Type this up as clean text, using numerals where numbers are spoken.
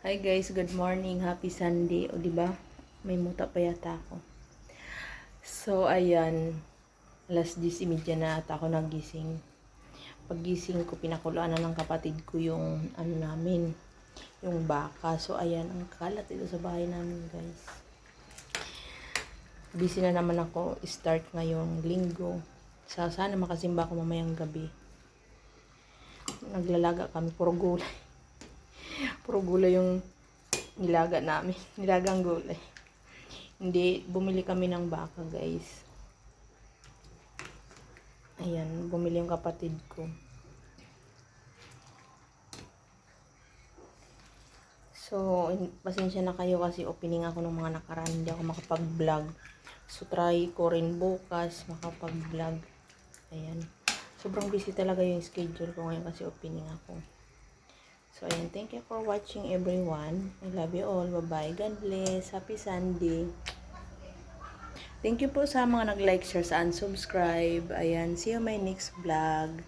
Hi guys, good morning. Happy Sunday. O di ba? May muta pa yata ako. So ayan, alas 10:30 na at ako nagising. Paggising ko, pinakuluan na ng kapatid ko yung ano namin, yung baka. So ayan, ang kalat dito sa bahay namin, guys. Busy na naman ako start ngayong linggo. Sana makasimba ako mamayang gabi. Naglalaga kami, puro gulay. Puro gulay yung nilaga namin. Nilagang gulay. Hindi, bumili kami ng baka, guys. Ayan, bumili yung kapatid ko. So, pasensya na kayo kasi opening ako ng mga nakaraan. Hindi ako makapag-vlog. So, try ko rin bukas makapag-vlog. Ayan. Sobrang busy talaga yung schedule ko ngayon kasi opening ako. So, ayan. Thank you for watching, everyone. I love you all. Bye-bye. God bless. Happy Sunday. Thank you po sa mga nag-like, share, and subscribe. Ayan. See you my next vlog.